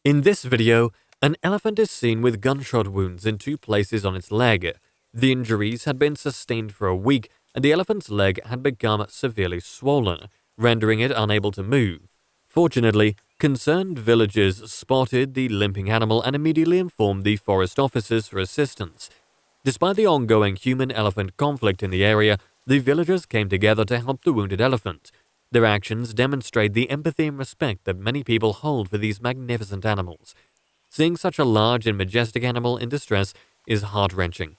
In this video, an elephant is seen with gunshot wounds in 2 places on its leg. The injuries had been sustained for a week, and the elephant's leg had become severely swollen, rendering it unable to move. Fortunately, concerned villagers spotted the limping animal and immediately informed the forest officers for assistance. Despite the ongoing human-elephant conflict in the area, the villagers came together to help the wounded elephant. Their actions demonstrate the empathy and respect that many people hold for these magnificent animals. Seeing such a large and majestic animal in distress is heart-wrenching.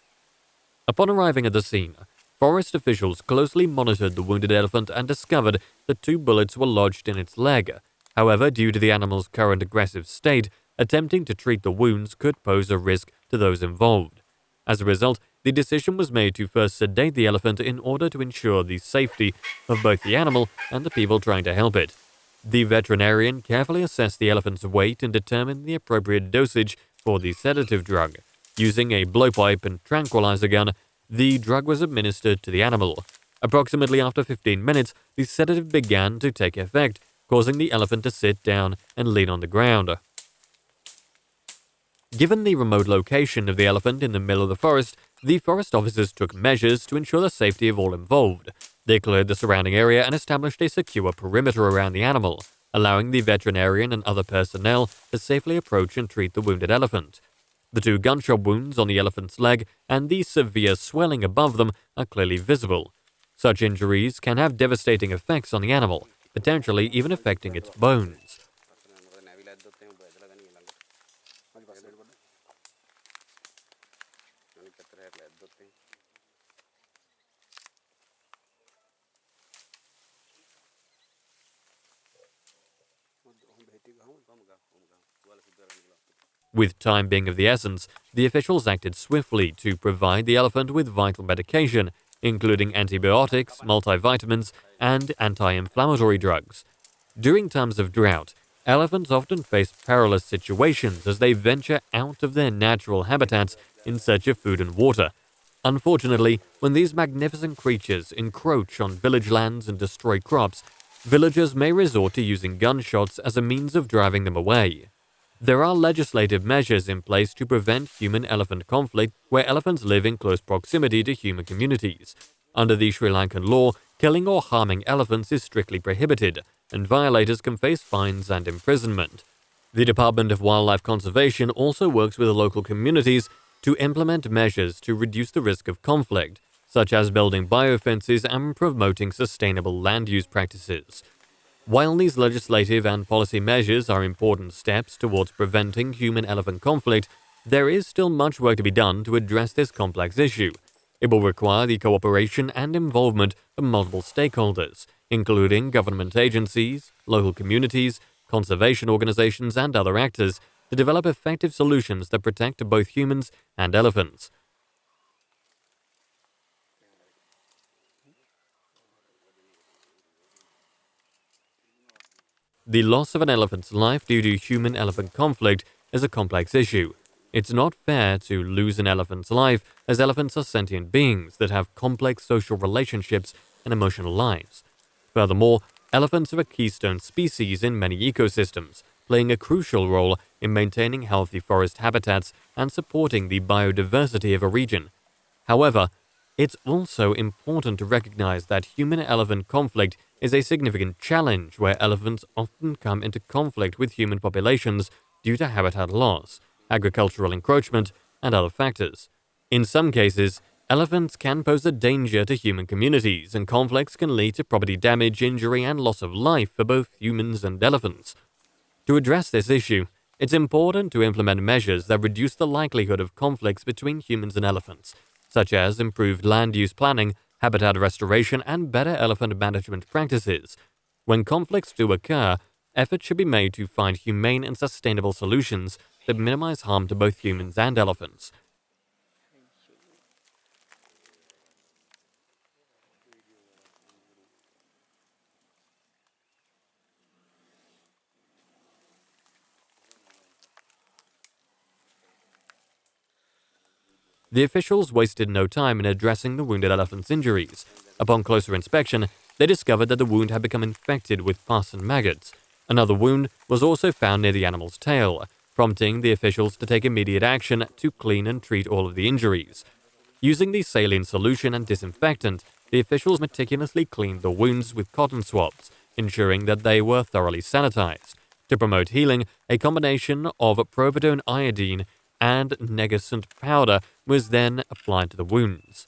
Upon arriving at the scene, forest officials closely monitored the wounded elephant and discovered that 2 bullets were lodged in its leg. However, due to the animal's current aggressive state, attempting to treat the wounds could pose a risk to those involved. As a result, the decision was made to first sedate the elephant in order to ensure the safety of both the animal and the people trying to help it. The veterinarian carefully assessed the elephant's weight and determined the appropriate dosage for the sedative drug. Using a blowpipe and tranquilizer gun, the drug was administered to the animal. Approximately after 15 minutes, the sedative began to take effect, causing the elephant to sit down and lean on the ground. Given the remote location of the elephant in the middle of the forest officers took measures to ensure the safety of all involved. They cleared the surrounding area and established a secure perimeter around the animal, allowing the veterinarian and other personnel to safely approach and treat the wounded elephant. The 2 gunshot wounds on the elephant's leg and the severe swelling above them are clearly visible. Such injuries can have devastating effects on the animal, potentially even affecting its bones. With time being of the essence, the officials acted swiftly to provide the elephant with vital medication, including antibiotics, multivitamins, and anti-inflammatory drugs. During times of drought, elephants often face perilous situations as they venture out of their natural habitats in search of food and water. Unfortunately, when these magnificent creatures encroach on village lands and destroy crops, villagers may resort to using gunshots as a means of driving them away. There are legislative measures in place to prevent human-elephant conflict where elephants live in close proximity to human communities. Under the Sri Lankan law, killing or harming elephants is strictly prohibited, and violators can face fines and imprisonment. The Department of Wildlife Conservation also works with the local communities to implement measures to reduce the risk of conflict, such as building biofences and promoting sustainable land use practices. While these legislative and policy measures are important steps towards preventing human-elephant conflict, there is still much work to be done to address this complex issue. It will require the cooperation and involvement of multiple stakeholders, including government agencies, local communities, conservation organizations, and other actors, to develop effective solutions that protect both humans and elephants. The loss of an elephant's life due to human-elephant conflict is a complex issue. It's not fair to lose an elephant's life, as elephants are sentient beings that have complex social relationships and emotional lives. Furthermore, elephants are a keystone species in many ecosystems, playing a crucial role in maintaining healthy forest habitats and supporting the biodiversity of a region. However, it's also important to recognize that human-elephant conflict is a significant challenge where elephants often come into conflict with human populations due to habitat loss, agricultural encroachment, and other factors. In some cases, elephants can pose a danger to human communities, and conflicts can lead to property damage, injury, and loss of life for both humans and elephants. To address this issue, it's important to implement measures that reduce the likelihood of conflicts between humans and elephants, such as improved land use planning, habitat restoration, and better elephant management practices. When conflicts do occur, efforts should be made to find humane and sustainable solutions that minimize harm to both humans and elephants. The officials wasted no time in addressing the wounded elephant's injuries. Upon closer inspection, they discovered that the wound had become infected with pus and maggots. Another wound was also found near the animal's tail, prompting the officials to take immediate action to clean and treat all of the injuries. Using the saline solution and disinfectant, the officials meticulously cleaned the wounds with cotton swabs, ensuring that they were thoroughly sanitized. To promote healing, a combination of providone iodine and negacent powder was then applied to the wounds.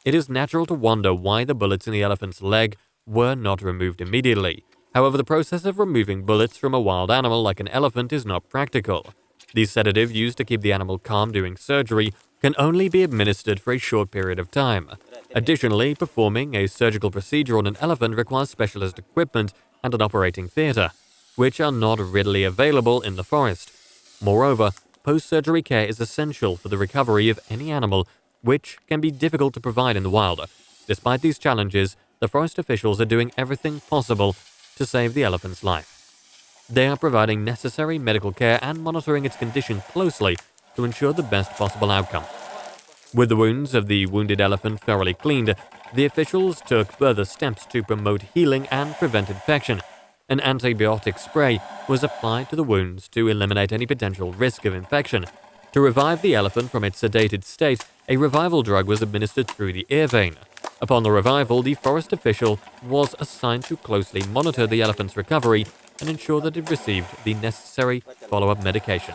It is natural to wonder why the bullets in the elephant's leg were not removed immediately. However, the process of removing bullets from a wild animal like an elephant is not practical. The sedative used to keep the animal calm during surgery can only be administered for a short period of time. Additionally, performing a surgical procedure on an elephant requires specialist equipment and an operating theater, which are not readily available in the forest. Moreover, post-surgery care is essential for the recovery of any animal, which can be difficult to provide in the wild. Despite these challenges, the forest officials are doing everything possible to save the elephant's life. They are providing necessary medical care and monitoring its condition closely to ensure the best possible outcome. With the wounds of the wounded elephant thoroughly cleaned, the officials took further steps to promote healing and prevent infection. An antibiotic spray was applied to the wounds to eliminate any potential risk of infection. To revive the elephant from its sedated state, a revival drug was administered through the ear vein. Upon the revival, the forest official was assigned to closely monitor the elephant's recovery and ensure that it received the necessary follow-up medication.